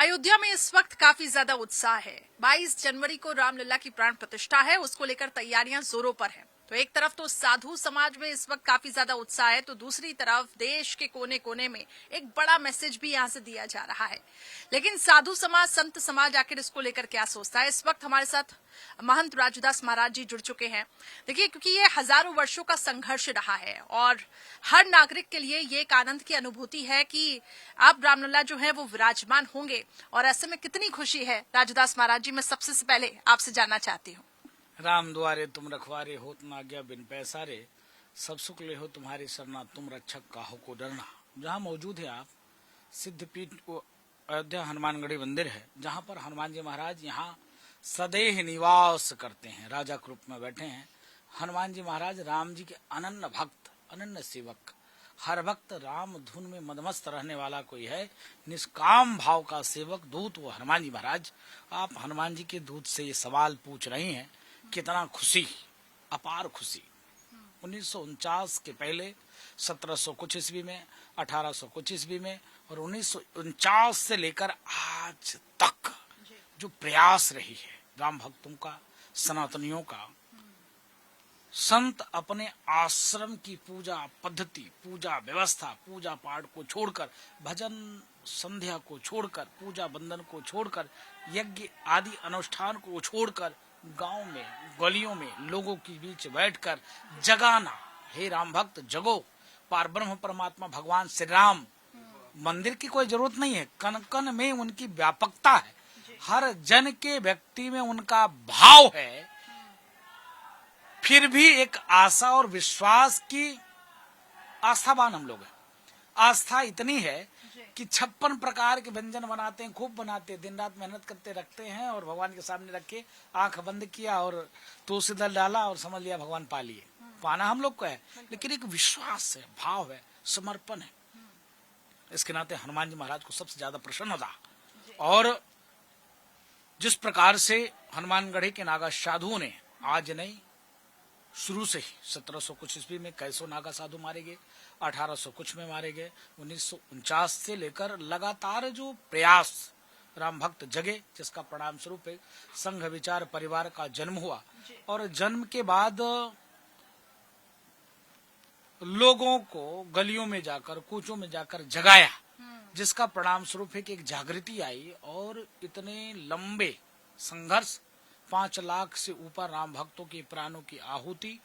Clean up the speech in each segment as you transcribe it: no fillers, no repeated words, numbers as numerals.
अयोध्या में इस वक्त काफी ज्यादा उत्साह है। 22 जनवरी को रामलला की प्राण प्रतिष्ठा है, उसको लेकर तैयारियां जोरों पर हैं। तो एक तरफ तो साधु समाज में इस वक्त काफी ज्यादा उत्साह है, तो दूसरी तरफ देश के कोने कोने में एक बड़ा मैसेज भी यहां से दिया जा रहा है। लेकिन साधु समाज, संत समाज आखिर इसको लेकर क्या सोचता है? इस वक्त हमारे साथ महंत राजूदास महाराज जी जुड़ चुके हैं। देखिए, क्योंकि ये हजारों वर्षों का संघर्ष रहा है और हर नागरिक के लिए ये एक आनंद की अनुभूति है कि अब रामलला जो है वो विराजमान होंगे, और ऐसे में कितनी खुशी है। राजूदास महाराज जी, मैं सबसे पहले आपसे जानना चाहती हूँ। राम द्वारे तुम रखवारे होत न आज्ञा बिन पैसारे, सब सुख ले हो तुम्हारी सरना, तुम रक्षक काहो को डरना। जहाँ मौजूद है आप, सिद्धपीठ अयोध्या हनुमानगढ़ी मंदिर है, जहाँ पर हनुमान जी महाराज यहाँ सदैह निवास करते हैं, राजा के रूप में बैठे हैं। हनुमान जी महाराज राम जी के अनन्य भक्त, अनन्य सेवक। हर भक्त राम धुन में मदमस्त रहने वाला कोई है, निष्काम भाव का सेवक दूत वो हनुमान जी महाराज। आप हनुमान जी के दूत से ये सवाल पूछ रही हैं, कितना खुशी, अपार खुशी। 1949 के पहले 1700 कुछ ईस्वी में, 1800 कुछ ईस्वी में और 1949 से लेकर आज तक जो प्रयास रही है राम भक्तों का, सनातनियों का, संत अपने आश्रम की पूजा पद्धति, पूजा व्यवस्था, पूजा पाठ को छोड़कर, भजन संध्या को छोड़कर, पूजा बंदन को छोड़कर, यज्ञ आदि अनुष्ठान को छोड़कर गांव में, गलियों में लोगों के बीच बैठकर जगाना, हे राम भक्त जगो, पार ब्रह्म परमात्मा भगवान श्री राम। मंदिर की कोई जरूरत नहीं है, कन कन में उनकी व्यापकता है, हर जन के व्यक्ति में उनका भाव है। फिर भी एक आशा और विश्वास की आस्थावान हम लोग हैं। आस्था इतनी है कि 56 प्रकार के व्यंजन बनाते हैं, खूब बनाते हैं, दिन रात मेहनत करते रखते हैं और भगवान के सामने रख के आंख बंद किया और तुलसी दल डाला और समझ लिया भगवान पा लिए। पाना हम लोग को है, लेकिन एक विश्वास है, भाव है, समर्पण है। इसके नाते हनुमान जी महाराज को सबसे ज्यादा प्रसन्नता। और जिस प्रकार से हनुमानगढ़ी के नागा साधुओं ने, आज नहीं शुरू से ही 1700 कुछ ईस्वी में कैसो नागा साधु मारे गए, 1800 कुछ में मारे गए, 1949 से लेकर लगातार जो प्रयास राम भक्त जगे, जिसका परिणाम स्वरूप संघ विचार परिवार का जन्म हुआ। और जन्म के बाद लोगों को गलियों में जाकर, कूचों में जाकर जगाया, जिसका परिणाम स्वरूप है कि एक जागृति आई और इतने लंबे संघर्ष, 5 लाख से ऊपर राम भक्तों के प्राणों की आहुति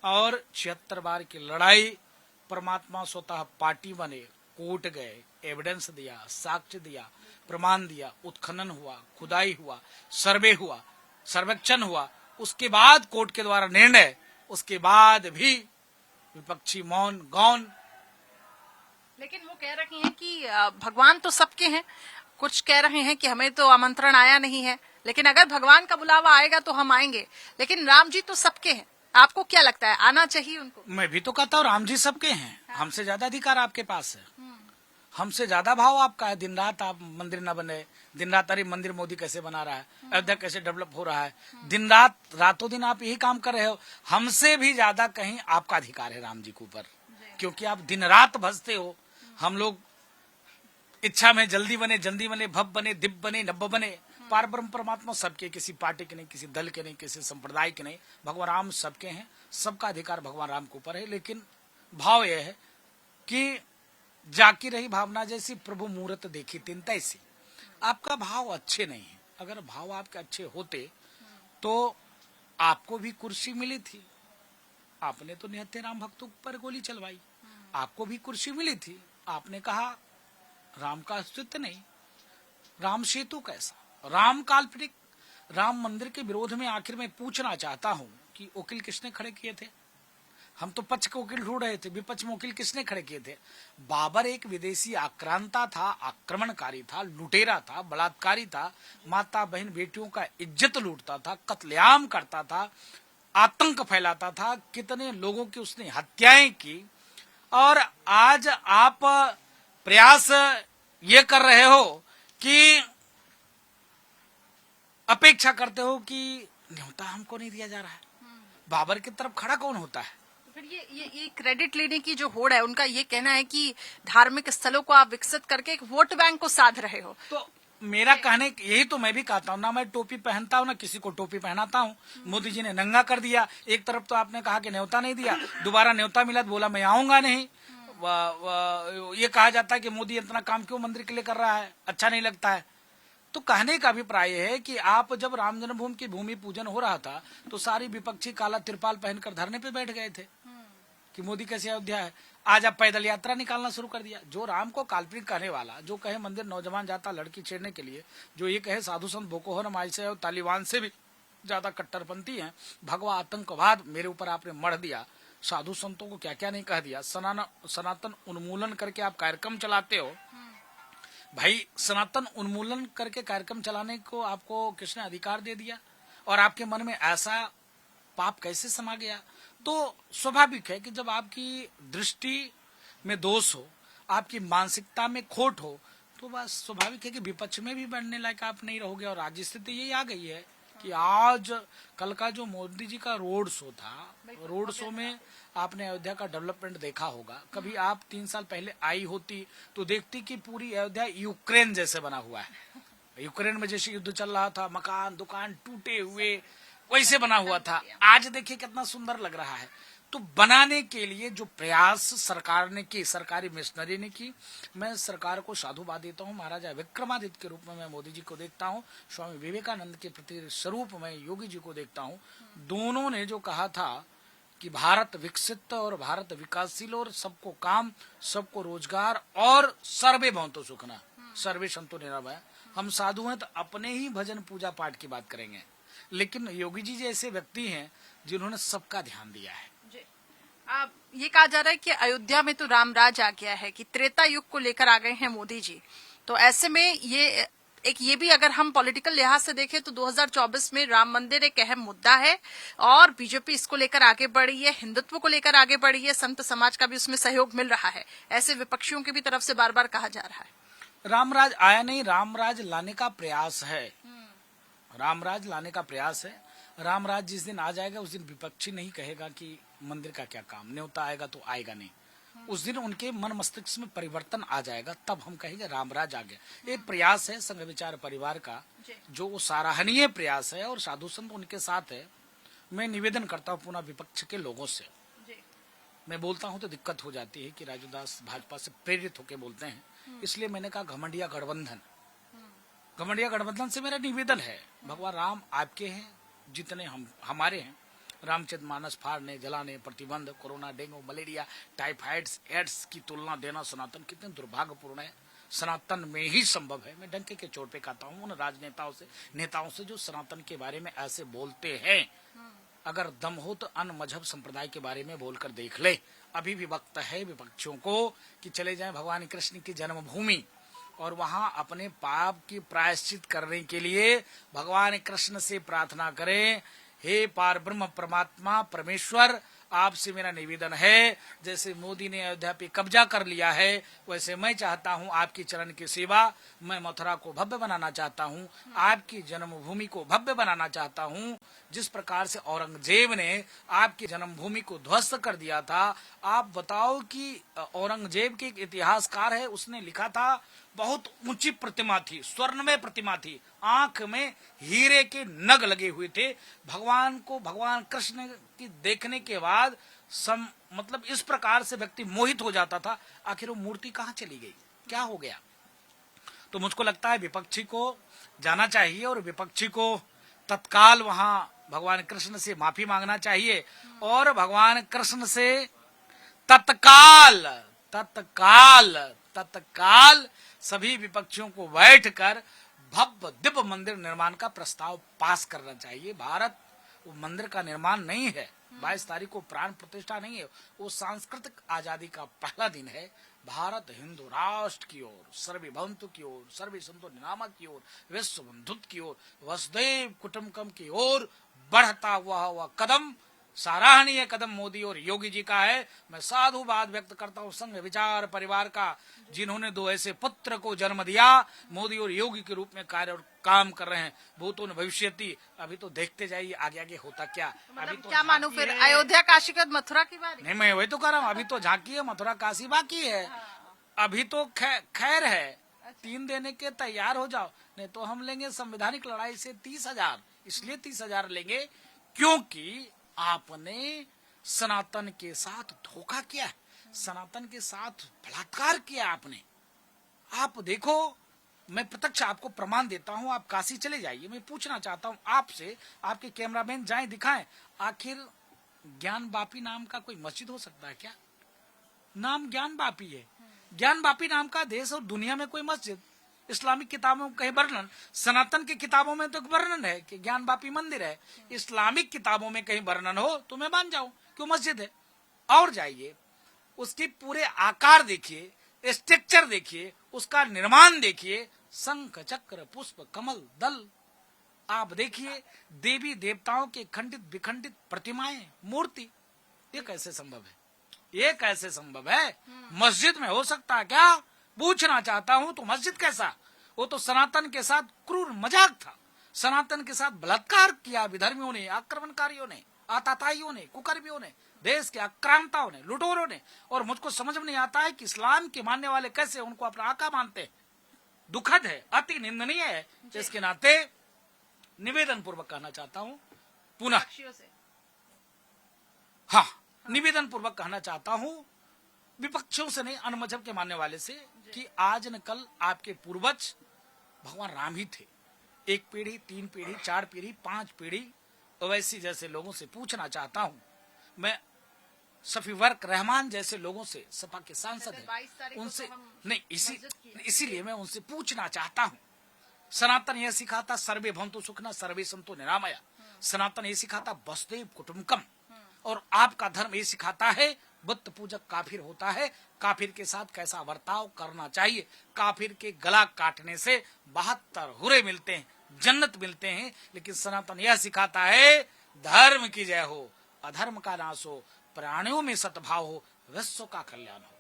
और 76 बार की लड़ाई। परमात्मा स्वतः पार्टी बने, कोर्ट गए, एविडेंस दिया, साक्ष्य दिया, प्रमाण दिया, उत्खनन हुआ, खुदाई हुआ, सर्वे हुआ, सर्वेक्षण हुआ, उसके बाद कोर्ट के द्वारा निर्णय, उसके बाद भी विपक्षी मौन गौन। लेकिन वो कह रही हैं कि भगवान तो सबके हैं, कुछ कह रहे हैं कि हमें तो आमंत्रण आया नहीं है, लेकिन अगर भगवान का बुलावा आएगा तो हम आएंगे। लेकिन राम जी तो सबके हैं, आपको क्या लगता है, आना चाहिए उनको? मैं भी तो कहता हूँ राम जी सबके हैं। हाँ। हमसे ज्यादा अधिकार आपके पास है, हमसे ज्यादा भाव आपका है। दिन रात आप मंदिर न बने, दिन रात अरे मंदिर मोदी कैसे बना रहा है, अयोध्या कैसे डेवलप हो रहा है, दिन रात रातों दिन आप यही काम कर रहे हो। हमसे भी ज्यादा कहीं आपका अधिकार है राम जी के ऊपर, क्योंकि आप दिन रात भजते हो। हम लोग इच्छा में जल्दी बने, जल्दी बने, भव बने, दिव्य बने, नब्ब बने। पार ब्रह्म परमात्मा सबके, किसी पार्टी के नहीं, किसी दल के नहीं, किसी संप्रदाय के नहीं, भगवान राम सबके हैं, सबका अधिकार भगवान राम के ऊपर है। लेकिन भाव यह है कि जाकी रही भावना जैसी, प्रभु मूर्त देखी तीन तैसी। आपका भाव अच्छे नहीं है। अगर भाव आपके अच्छे होते तो आपको भी कुर्सी मिली थी, आपने तो निहत्थे राम भक्तों पर गोली चलवाई। आपको भी कुर्सी मिली थी, आपने कहा राम का अस्तित्व नहीं, राम सेतु कैसा, राम काल्पनिक। राम मंदिर के विरोध में आखिर में पूछना चाहता हूं कि वकील किसने खड़े किए थे? हम तो पक्ष के वकील ढूंढ रहे थे, विपक्ष में वकील किसने खड़े किए थे? बाबर एक विदेशी आक्रांता था, आक्रमणकारी था, लुटेरा था, बलात्कारी था, माता बहन बेटियों का इज्जत लूटता था, कत्लेआम करता था, आतंक फैलाता था, कितने लोगों की उसने हत्याएं की। और आज आप प्रयास ये कर रहे हो कि अपेक्षा करते हो कि न्योता हमको नहीं दिया जा रहा है। बाबर की तरफ खड़ा कौन होता है? फिर ये क्रेडिट लेने की जो होड़ है, उनका ये कहना है कि धार्मिक स्थलों को आप विकसित करके एक वोट बैंक को साध रहे हो। तो मेरा कहने यही तो मैं भी कहता हूँ ना, मैं टोपी पहनता हूँ ना किसी को टोपी पहनाता हूँ। मोदी जी ने नंगा कर दिया। एक तरफ तो आपने कहा कि न्योता नहीं दिया, दोबारा न्योता मिला तो बोला मैं आऊंगा नहीं। ये कहा जाता है कि मोदी इतना काम क्यों मंदिर के लिए कर रहा है, अच्छा नहीं लगता है। तो कहने का अभिप्राय है कि आप जब राम जन्मभूमि की भूमि पूजन हो रहा था तो सारी विपक्षी काला तिरपाल पहनकर धरने पे बैठ गए थे कि मोदी कैसे अयोध्या है। आज आप पैदल यात्रा निकालना शुरू कर दिया। जो राम को काल्पनिक कहने वाला, जो कहे मंदिर नौजवान जाता लड़की छेड़ने के लिए, जो ये कहे साधु संत बोको हराम से और तालिबान से भी ज्यादा कट्टरपंथी हैं, भगवा आतंकवाद मेरे ऊपर आपने मढ़ दिया। साधु संतों को क्या क्या नहीं कह दिया। सनातन उन्मूलन करके आप कार्यक्रम चलाते हो। भाई सनातन उन्मूलन करके कार्यक्रम चलाने को आपको किसने अधिकार दे दिया? और आपके मन में ऐसा पाप कैसे समा गया? तो स्वाभाविक है कि जब आपकी दृष्टि में दोष हो, आपकी मानसिकता में खोट हो, तो बस स्वाभाविक है कि विपक्ष में भी बढ़ने लायक आप नहीं रहोगे। और आज स्थिति यही आ गई है कि आज कल का जो मोदी जी का रोड शो था, रोड शो में आपने अयोध्या का डेवलपमेंट देखा होगा। कभी आप 3 साल पहले आई होती तो देखती कि पूरी अयोध्या यूक्रेन जैसे बना हुआ है। यूक्रेन में जैसे युद्ध चल रहा था, मकान दुकान टूटे हुए वैसे बना हुआ था। आज देखिए कितना सुंदर लग रहा है। तो बनाने के लिए जो प्रयास सरकार ने की, सरकारी मिशनरी ने की, मैं सरकार को साधुवाद देता हूँ। महाराजा विक्रमादित्य के रूप में मैं मोदी जी को देखता हूँ। स्वामी विवेकानंद के प्रति स्वरूप में योगी जी को देखता हूँ। दोनों ने जो कहा था कि भारत विकसित और भारत विकासशील और सबको काम, सबको रोजगार और सर्वे भवन्तु सुखना, सर्वे सन्तु निरामया। हम साधु हैं तो अपने ही भजन पूजा पाठ की बात करेंगे, लेकिन योगी जी जैसे व्यक्ति हैं जिन्होंने सबका ध्यान दिया है। अब ये कहा जा रहा है कि अयोध्या में तो राम राज आ गया है, कि त्रेता युग को लेकर आ गए हैं मोदी जी। तो ऐसे में ये भी अगर हम पॉलिटिकल लिहाज से देखें तो 2024 में राम मंदिर एक अहम मुद्दा है और बीजेपी इसको लेकर आगे बढ़ी है, हिंदुत्व को लेकर आगे बढ़ी है, संत समाज का भी उसमें सहयोग मिल रहा है। ऐसे विपक्षियों की भी तरफ से बार बार कहा जा रहा है रामराज आया नहीं, रामराज लाने का प्रयास है। रामराज लाने का प्रयास है। रामराज जिस दिन आ जाएगा उस दिन विपक्षी नहीं कहेगा कि मंदिर का क्या काम, न्योता आएगा तो आएगा नहीं। उस दिन उनके मन मस्तिष्क में परिवर्तन आ जाएगा, तब हम कहेंगे रामराज आ गया। ये प्रयास है संघ विचार परिवार का, जो सराहनीय प्रयास है और साधु संत उनके साथ है। मैं निवेदन करता हूँ पुनः विपक्ष के लोगों से, मैं बोलता हूँ तो दिक्कत हो जाती है कि राजू दास भाजपा से प्रेरित होकर बोलते हैं, इसलिए मैंने कहा घमंडिया गठबंधन। घमंडिया गठबंधन से मेरा निवेदन है, भगवान राम आपके हैं जितने हम हमारे हैं। रामचंद्र मानस फाड़ने, जलाने, प्रतिबंध, कोरोना, डेंगू, मलेरिया, टाइफाइड्स, एड्स की तुलना देना सनातन कितने दुर्भाग्यपूर्ण है। सनातन में ही संभव है। मैं डंके के चोट पे कहता हूँ उन राजनेताओं से, नेताओं से जो सनातन के बारे में ऐसे बोलते हैं, अगर दम हो तो अन्य मजहब संप्रदाय के बारे में बोलकर देख ले। अभी भी वक्त है विपक्षियों को कि चले जाएं भगवान कृष्ण की जन्मभूमि और वहां अपने पाप की प्रायश्चित करने के लिए भगवान कृष्ण से प्रार्थना करें, हे पार ब्रह्म परमात्मा परमेश्वर, आपसे मेरा निवेदन है, जैसे मोदी ने अयोध्या पे कब्जा कर लिया है वैसे मैं चाहता हूं आपकी चरण की सेवा। मैं मथुरा को भव्य बनाना चाहता हूं, आपकी जन्मभूमि को भव्य बनाना चाहता हूं। जिस प्रकार से औरंगजेब ने आपकी जन्मभूमि को ध्वस्त कर दिया था, आप बताओ कि औरंगजेब के एक इतिहासकार है, उसने लिखा था बहुत ऊंची प्रतिमा थी, स्वर्णमय प्रतिमा थी, आंख में हीरे के नग लगे हुए थे। भगवान को, भगवान कृष्ण की देखने के बाद मतलब इस प्रकार से व्यक्ति मोहित हो जाता था। आखिर वो मूर्ति कहाँ चली गई, क्या हो गया? तो मुझको लगता है विपक्षी को जाना चाहिए और विपक्षी को तत्काल वहां भगवान कृष्ण से माफी मांगना चाहिए और भगवान कृष्ण से तत्काल तत्काल तत्काल सभी विपक्षियों को बैठकर भव्य दिव्य मंदिर निर्माण का प्रस्ताव पास करना चाहिए। भारत वो मंदिर का निर्माण नहीं है, 22 तारीख को प्राण प्रतिष्ठा नहीं है, वो सांस्कृतिक आजादी का पहला दिन है। भारत हिंदू राष्ट्र की ओर, सर्वे भवन्तु की ओर, सर्वे सन्तु निरामया की ओर, विश्व बंधुत्व की ओर, वसुधैव कुटुम्बकम की ओर बढ़ता हुआ कदम, सराहनीय कदम मोदी और योगी जी का है। मैं साधुवाद व्यक्त करता हूँ संघ विचार परिवार का, जिन्होंने 2 ऐसे पुत्र को जन्म दिया, मोदी और योगी के रूप में कार्य और काम कर रहे हैं। भूतो न भविष्यति, अभी तो देखते जाइए आगे आगे होता क्या। अभी तो क्या मानू फिर अयोध्या काशी के बाद मथुरा की बारी? नहीं, मैं वही तो कह रहा हूँ, अभी तो झांकी है, मथुरा काशी बाकी है। अभी तो खैर है, 3 देने के तैयार हो जाओ, नहीं तो हम लेंगे संवैधानिक लड़ाई से 30,000। इसलिए 30,000 लेंगे क्योंकि आपने सनातन के साथ धोखा किया, सनातन के साथ बलात्कार किया आपने। आप देखो, मैं प्रत्यक्ष आपको प्रमाण देता हूं, आप काशी चले जाइए। मैं पूछना चाहता हूं आपसे, आपके कैमरामैन जाएं दिखाएं, आखिर ज्ञान बापी नाम का कोई मस्जिद हो सकता है क्या? नाम ज्ञान बापी है, ज्ञान बापी नाम का देश और दुनिया में कोई मस्जिद? इस्लामिक किताबों में कहीं वर्णन, सनातन की किताबों में तो वर्णन है कि ज्ञान बापी मंदिर है। इस्लामिक किताबों में कहीं वर्णन हो तो मैं मान जाऊं क्यों मस्जिद है। और जाइए, उसके पूरे आकार देखिए, स्ट्रक्चर देखिए, उसका निर्माण देखिए, शंख चक्र पुष्प कमल दल, आप देखिए देवी देवताओं के खंडित विखंडित प्रतिमाएं मूर्ति। ये कैसे संभव है? ये कैसे संभव है? मस्जिद में हो सकता है क्या? पूछना चाहता हूं तो मस्जिद कैसा? वो तो सनातन के साथ क्रूर मजाक था, सनातन के साथ बलात्कार किया विधर्मियों ने, आक्रमणकारियों ने, आताताइयों ने, कुकर्मियों ने, देश के आक्रांताओं ने, लुटेरों ने। और मुझको समझ में नहीं आता है कि इस्लाम के मानने वाले कैसे उनको अपना आका मानते हैं। दुखद है, अति निंदनीय है। इसके नाते निवेदन पूर्वक कहना चाहता हूं पुनः, हाँ, निवेदन पूर्वक कहना चाहता हूं विपक्षों से नहीं, अन्य मजहब के मानने वाले से, कि आज न कल आपके पूर्वज भगवान राम ही थे। 1 पीढ़ी, 3 पीढ़ी, 4 पीढ़ी, 5 पीढ़ी ओवैसी जैसे लोगों से पूछना चाहता हूं मैं, शफी वर्क रहमान जैसे लोगों से, सपा के सांसद हैं, उनसे नहीं, इसीलिए मैं उनसे पूछना चाहता हूं। सनातन यह सिखाता सर्वे भवन्तु सुखिनः सर्वे सन्तु निरामया। सनातन ये सिखाता वसुधैव कुटुम्बकम। और आपका धर्म ये सिखाता है बुत पूजक काफिर होता है, काफिर के साथ कैसा बर्ताव करना चाहिए। काफिर के गला काटने से 72 हुरे मिलते हैं, जन्नत मिलते हैं। लेकिन सनातन यह सिखाता है धर्म की जय हो, अधर्म का नाश हो, प्राणियों में सद्भाव हो, विश्व का कल्याण हो।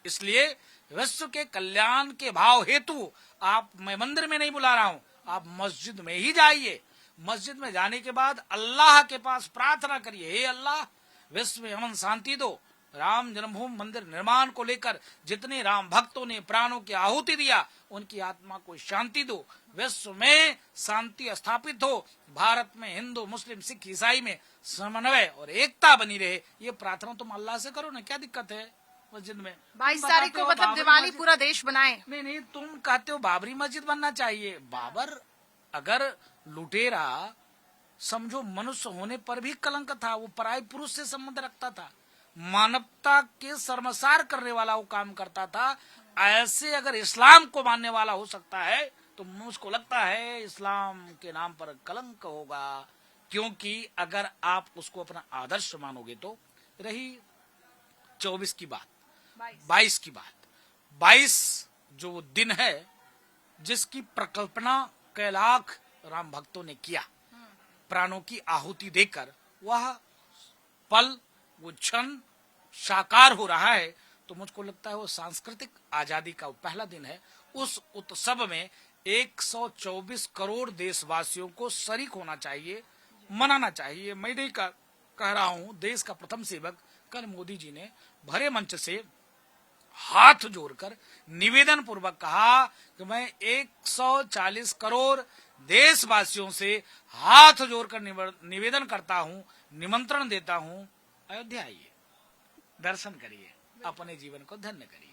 इसलिए विश्व के कल्याण के भाव हेतु आप, मैं मंदिर में नहीं बुला रहा हूं, आप मस्जिद में ही जाइए। मस्जिद में जाने के बाद अल्लाह के पास प्रार्थना करिए, हे अल्लाह विश्व में अमन शांति दो। राम जन्मभूमि मंदिर निर्माण को लेकर जितने राम भक्तों ने प्राणों की आहुति दिया, उनकी आत्मा को शांति दो। विश्व में शांति स्थापित हो, भारत में हिंदू मुस्लिम सिख ईसाई में समन्वय और एकता बनी रहे। ये प्रार्थना तुम अल्लाह से करो ना, क्या दिक्कत है? मस्जिद में 22 तारीख को मतलब दिवाली पूरा देश बनाए। नहीं, तुम कहते हो बाबरी मस्जिद बनना चाहिए। बाबर अगर लुटेरा, समझो मनुष्य होने पर भी कलंक था, वो पराई पुरुष से संबंध रखता था, मानवता के शर्मसार करने वाला वो काम करता था। ऐसे अगर इस्लाम को मानने वाला हो सकता है तो मुझको लगता है इस्लाम के नाम पर कलंक होगा। क्योंकि अगर आप उसको अपना आदर्श मानोगे तो। रही 24 की बात, 22 की बात, 22 जो दिन है जिसकी प्रकल्पना कैलाख राम भक्तों ने किया, प्राणों की आहुति देकर, वह पल, वो क्षण साकार हो रहा है। तो मुझको लगता है वो सांस्कृतिक आजादी का पहला दिन है। उस उत्सव में 124 करोड़ देशवासियों को शरीक होना चाहिए, मनाना चाहिए। मैं नहीं कह रहा हूं, देश का प्रथम सेवक कल मोदी जी ने भरे मंच से हाथ जोड़कर निवेदन पूर्वक कहा कि मैं 140 करोड़ देशवासियों से हाथ जोड़कर निवेदन करता हूं, निमंत्रण देता हूं, अयोध्या आइए, दर्शन करिए, अपने जीवन को धन्य करिए।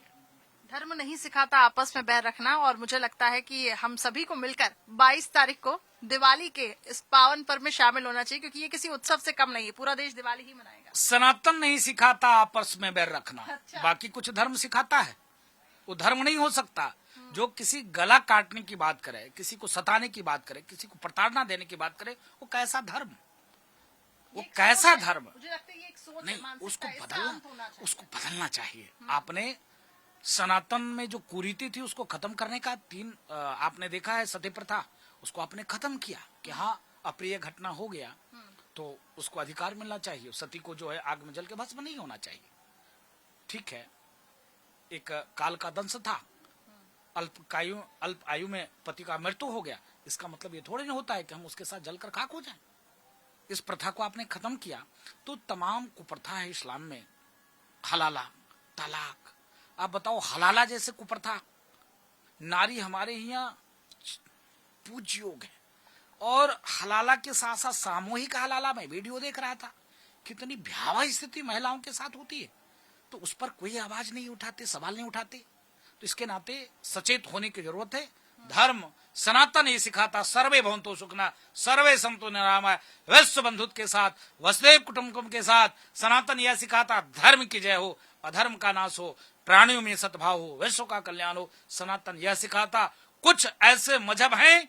धर्म नहीं सिखाता आपस में बैर रखना, और मुझे लगता है कि हम सभी को मिलकर 22 तारीख को दिवाली के इस पावन पर्व में शामिल होना चाहिए, क्योंकि ये किसी उत्सव से कम नहीं है, पूरा देश दिवाली ही मनाएगा। सनातन नहीं सिखाता आपस में बैर रखना। अच्छा। बाकी कुछ धर्म सिखाता है, वो धर्म नहीं हो सकता। जो किसी गला काटने की बात करे, किसी को सताने की बात करे, किसी को प्रताड़ना देने की बात करे, वो कैसा धर्म? वो कैसा धर्म? मुझे लगता है ये एक सोच नहीं, है, उसको बदलना चाहिए। आपने सनातन में जो कुरीति थी उसको खत्म करने का आपने देखा है, सती प्रथा, उसको आपने खत्म किया कि हाँ अप्रिय घटना हो गया तो उसको अधिकार मिलना चाहिए। सती को जो है आग में जल के भस्म नहीं होना चाहिए। ठीक है, एक काल का दंश था, अल्प आयु में पति का मृत्यु हो गया, इसका मतलब ये थोड़ी नहीं होता है कि हम उसके साथ जलकर खाक हो जाएं। इस प्रथा को आपने खत्म किया तो तमाम कुप्रथा है इस्लाम में, हलाला, तलाक। आप बताओ, हलाला जैसे कुप्रथा नारी हमारे यहाँ पूज्य योग है। और हलाला के साथ साथ सामूहिक हलाला में वीडियो देख रहा था, कितनी भयावह स्थिति महिलाओं के साथ होती है, तो उस पर कोई आवाज नहीं उठाते, सवाल नहीं उठाते। तो इसके नाते सचेत होने की जरूरत है। धर्म सनातन ये सिखाता, सर्वे भवन्तु सुखिनः सर्वे सन्तु निरामया, विश्व बंधुत्व के साथ, वसुधैव कुटुम्बकम के साथ सनातन यह सिखाता, धर्म की जय हो, अधर्म का नाश हो, प्राणियों में सद्भाव हो, विश्व का कल्याण हो। सनातन यह सिखाता। कुछ ऐसे मजहब हैं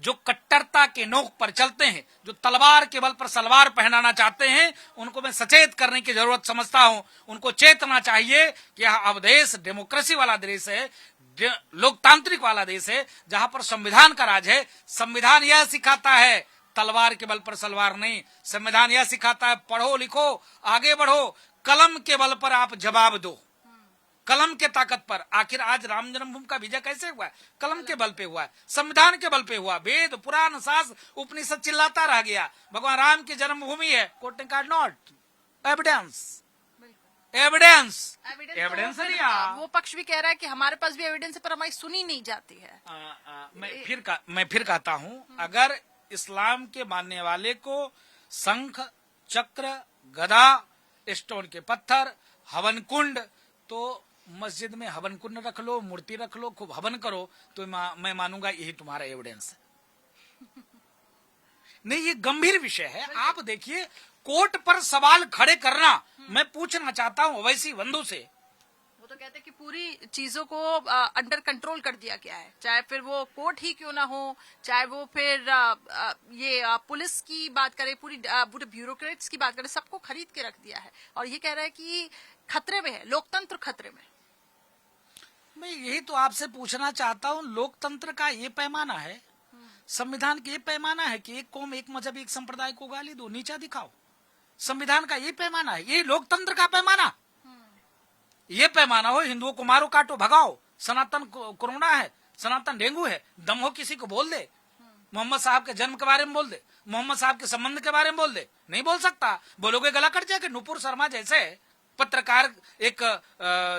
जो कट्टरता के नोक पर चलते हैं, जो तलवार के बल पर सलवार पहनाना चाहते हैं, उनको मैं सचेत करने की जरूरत समझता हूं। उनको चेतना चाहिए कि यह अब देश डेमोक्रेसी वाला देश है, लोकतांत्रिक वाला देश है, जहां पर संविधान का राज है। संविधान यह सिखाता है, तलवार के बल पर सलवार नहीं। संविधान यह सिखाता है, पढ़ो लिखो आगे बढ़ो, कलम के बल पर आप जवाब दो, कलम के ताकत पर। आखिर आज राम जन्मभूमि का विजय कैसे हुआ है? कलम के बल पे हुआ है, संविधान के बल पे हुआ। वेद पुराण शास्त्र उपनिषद चिल्लाता रह गया, भगवान राम की जन्मभूमि है। कोर्ट ने कहा नॉट एविडेंस, एविडेंस नहीं। वो पक्ष भी कह रहा है कि हमारे पास भी एविडेंस है, पर हमारी सुनी नहीं जाती है। मैं फिर कहता हूं, अगर इस्लाम के मानने वाले को शंख चक्र गदा स्टोन के पत्थर हवन कुंड, तो मस्जिद में हवन कुंड रख लो, मूर्ति रख लो, खूब हवन करो, तो मैं मानूंगा यही तुम्हारा एविडेंस है। नहीं, ये गंभीर विषय है। आप देखिए, कोर्ट पर सवाल खड़े करना, मैं पूछना चाहता हूं ओवैसी बंधु से। वो तो कहते हैं कि पूरी चीजों को अंडर कंट्रोल कर दिया गया है, चाहे फिर वो कोर्ट ही क्यों ना हो, चाहे वो फिर पुलिस की बात करें, पूरे ब्यूरोक्रेट्स की बात करें, सबको खरीद के रख दिया है। और ये कह रहा है कि खतरे में है, लोकतंत्र खतरे में। मैं यही तो आपसे पूछना चाहता हूँ, लोकतंत्र का ये पैमाना है, संविधान का ये पैमाना है कि एक कौम एक मजहब एक संप्रदाय को गाली दो, नीचा दिखाओ। संविधान का ये पैमाना है, ये लोकतंत्र का पैमाना। ये पैमाना हो, हिंदुओं को मारो काटो भगाओ, सनातन कोरोना है, सनातन डेंगू है, दम हो किसी को बोल दे, मोहम्मद साहब के जन्म के बारे में बोल दे, मोहम्मद साहब के संबंध के बारे में बोल दे। नहीं बोल सकता, बोलोगे गला कट जाएगा। नुपुर शर्मा जैसे पत्रकार, एक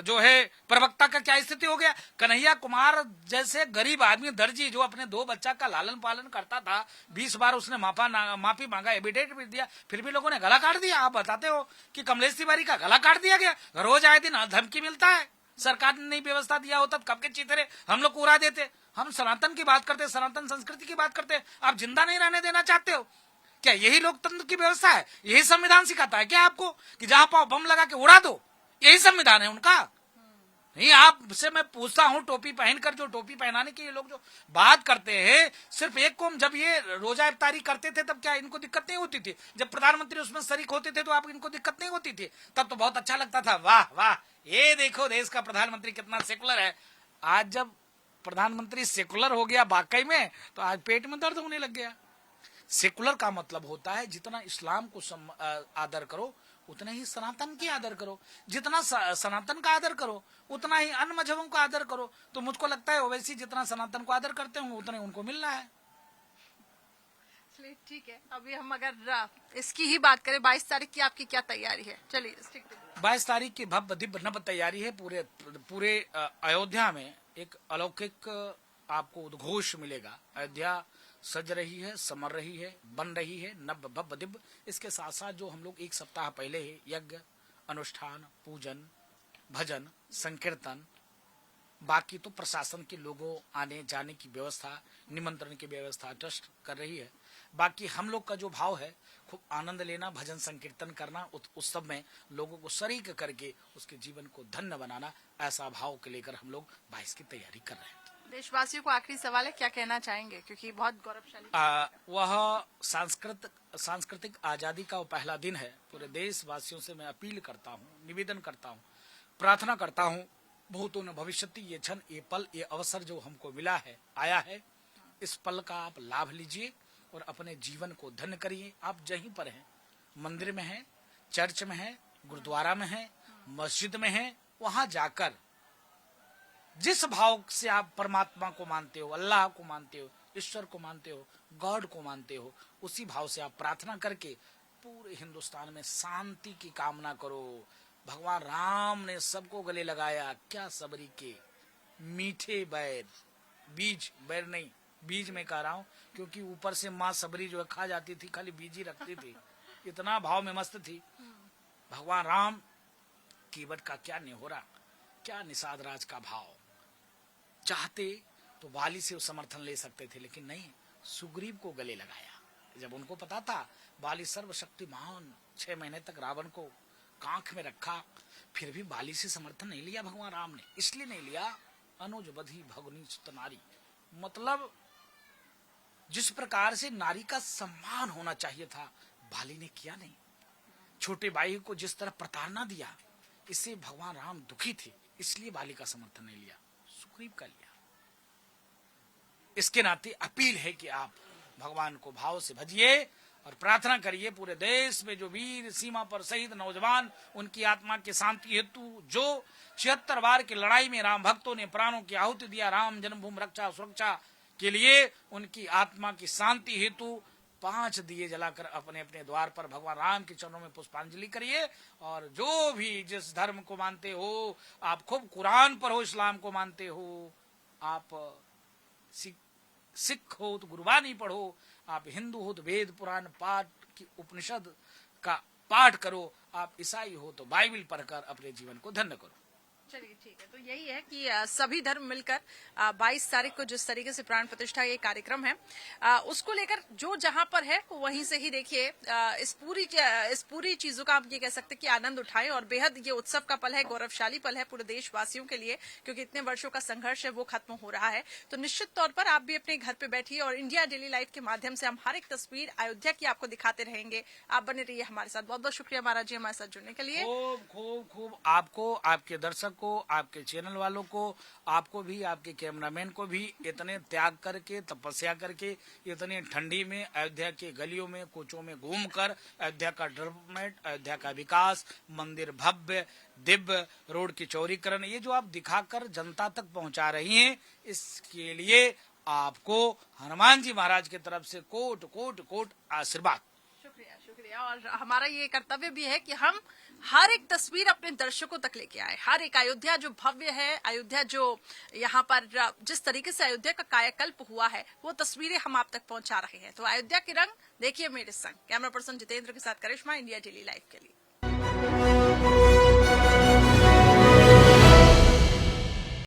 जो है प्रवक्ता का क्या स्थिति हो गया। कन्हैया कुमार जैसे गरीब आदमी, दर्जी, जो अपने 2 बच्चा का लालन पालन करता था, 20 बार उसने माफी मांगा, एविडेंट भी दिया, फिर भी लोगों ने गला काट दिया। आप बताते हो कि कमलेश तिवारी का गला काट दिया गया। रोज आए दिन धमकी मिलता है। सरकार ने नहीं व्यवस्था दिया होता तो कब के चीतरे हम लोग को उड़ा देते। हम सनातन की बात करते, सनातन संस्कृति की बात करते, आप जिंदा नहीं रहने देना चाहते हो। क्या यही लोकतंत्र की व्यवस्था है? यही संविधान सिखाता है क्या आपको कि जहां पाओ बम लगा के उड़ा दो? यही संविधान है उनका? नहीं, आपसे मैं पूछता हूं, टोपी पहनकर, जो टोपी पहनाने के ये लोग जो बात करते हैं, सिर्फ एक कौम, जब ये रोजा इफ्तारी करते थे तब क्या इनको दिक्कत नहीं होती थी? जब प्रधानमंत्री उसमें शरीक होते थे तो आप इनको दिक्कत नहीं होती थी? तब तो बहुत अच्छा लगता था, वाह वाह, ये देखो देश का प्रधानमंत्री कितना सेकुलर है। आज जब प्रधानमंत्री सेकुलर हो गया वाकई में, तो आज पेट में दर्द होने लग गया। सेकुलर का मतलब होता है जितना इस्लाम को आदर करो उतना ही सनातन की आदर करो, जितना सनातन का आदर करो उतना ही अन्य मजहबों का आदर करो। तो मुझको लगता है ओवैसी जितना सनातन को आदर करते होंगे उतना उनको मिल रहा है। चलिए ठीक है, अभी हम अगर इसकी ही बात करें, 22 तारीख की आपकी क्या तैयारी है? चलिए 22 तारीख की भव्य दिव्य नभ तैयारी है। पूरे अयोध्या में एक अलौकिक आपको उद्घोष मिलेगा। अयोध्या सज रही है, समर रही है, बन रही है नव भव्य दिव्य। इसके साथ साथ जो हम लोग 1 सप्ताह पहले ही यज्ञ, अनुष्ठान, पूजन, भजन, संकीर्तन, बाकी तो प्रशासन के लोगों आने जाने की व्यवस्था, निमंत्रण की व्यवस्था ट्रस्ट कर रही है। बाकी हम लोग का जो भाव है, खूब आनंद लेना, भजन संकीर्तन करना, उत्सव में लोगों को शरीक करके उसके जीवन को धन्य बनाना, ऐसा भाव के लेकर हम लोग 22 की तैयारी कर रहे हैं। देशवासियों को आखिरी सवाल है, क्या कहना चाहेंगे, क्योंकि बहुत गौरवशाली वह सांस्कृतिक आजादी का वो पहला दिन है। पूरे देशवासियों से मैं अपील करता हूँ, निवेदन करता हूँ, प्रार्थना करता हूँ, भूतो न भविष्यति, ये क्षण, ये पल, ये अवसर जो हमको मिला है, आया है, इस पल का आप लाभ लीजिए और अपने जीवन को धन्य करिए। आप जहीं पर हैं, मंदिर में हैं, चर्च में हैं, गुरुद्वारा में हैं, मस्जिद में हैं, वहां जाकर जिस भाव से आप परमात्मा को मानते हो, अल्लाह को मानते हो, ईश्वर को मानते हो, गॉड को मानते हो, उसी भाव से आप प्रार्थना करके पूरे हिंदुस्तान में शांति की कामना करो। भगवान राम ने सबको गले लगाया, क्या सबरी के मीठे बैर, बीज बैर नहीं, बीज में कह रहा हूँ, क्योंकि ऊपर से माँ सबरी जो है खा जाती थी, खाली बीज ही रखती थी, इतना भाव में मस्त थी। भगवान राम कीवट का क्या निहोरा, क्या निषाद राज का भाव। चाहते तो वाली से समर्थन ले सकते थे, लेकिन नहीं, सुग्रीव को गले लगाया। जब उनको पता था वाली सर्वशक्तिमान, 6 महीने तक रावण को कांख में रखा, फिर भी वाली से समर्थन नहीं लिया भगवान राम ने। इसलिए नहीं लिया, अनुज बधी भगनी सुत नारी, मतलब जिस प्रकार से नारी का सम्मान होना चाहिए था, वाली ने किया नहीं। छोटे भाई को जिस तरह प्रताड़ना दिया, इससे भगवान राम दुखी थे, इसलिए वाली का समर्थन नहीं लिया, सुग्रीव का लिया। इसके नाते अपील है कि आप भगवान को भाव से भजिए और प्रार्थना करिए पूरे देश में जो वीर सीमा पर शहीद नौजवान, उनकी आत्मा की शांति हेतु जो 76 बार की लड़ाई में राम भक्तों ने प्राणों की आहुति दिया, राम जन्मभूमि रक्षा सुरक्षा के लिए, उनकी आत्मा की शांति हेतु 5 दिए जलाकर अपने अपने द्वार पर भगवान राम के चरणों में पुष्पांजलि करिए। और जो भी जिस धर्म को मानते हो, आप खूब कुरान पर हो, इस्लाम को मानते हो, आप सिख हो तो गुरबानी पढ़ो, आप हिंदू हो तो वेद पुराण पाठ की उपनिषद का पाठ करो, आप ईसाई हो तो बाइबल पढ़कर अपने जीवन को धन्य करो। चलिए ठीक है, तो यही है कि सभी धर्म मिलकर 22 तारीख को जिस तरीके से प्राण प्रतिष्ठा ये कार्यक्रम है, उसको लेकर जो जहां पर है वहीं से ही देखिए इस पूरी चीजों का आप ये कह सकते हैं कि आनंद उठाएं। और बेहद ये उत्सव का पल है, गौरवशाली पल है पूरे देशवासियों के लिए, क्योंकि इतने वर्षों का संघर्ष है वो खत्म हो रहा है। तो निश्चित तौर पर आप भी अपने घर पे बैठिए और इंडिया डेली लाइफ के माध्यम से हम हर एक तस्वीर अयोध्या की आपको दिखाते रहेंगे। आप बने रहिए हमारे साथ। बहुत बहुत शुक्रिया महाराज जी हमारे साथ जुड़ने के लिए। खूब आपको, आपके दर्शक को, आपके चैनल वालों को, आपको भी, आपके कैमरामैन को भी, इतने त्याग करके, तपस्या करके, इतनी ठंडी में अयोध्या के गलियों में कोचों में घूमकर अयोध्या का डेवलपमेंट, अयोध्या का विकास, मंदिर भव्य दिव्य, रोड की चौड़ीकरण, ये जो आप दिखाकर जनता तक पहुंचा रही हैं, इसके लिए आपको हनुमान जी महाराज की तरफ से कोट कोट कोट आशीर्वाद। शुक्रिया शुक्रिया। और हमारा ये कर्तव्य भी है कि हम हर एक तस्वीर अपने दर्शकों तक लेके आए। हर एक अयोध्या जो भव्य है, अयोध्या जो यहाँ पर जिस तरीके से अयोध्या का कायाकल्प हुआ है, वो तस्वीरें हम आप तक पहुंचा रहे हैं। तो अयोध्या के रंग देखिए मेरे संग। कैमरा पर्सन जितेंद्र के साथ करिश्मा, इंडिया डेली लाइव के लिए।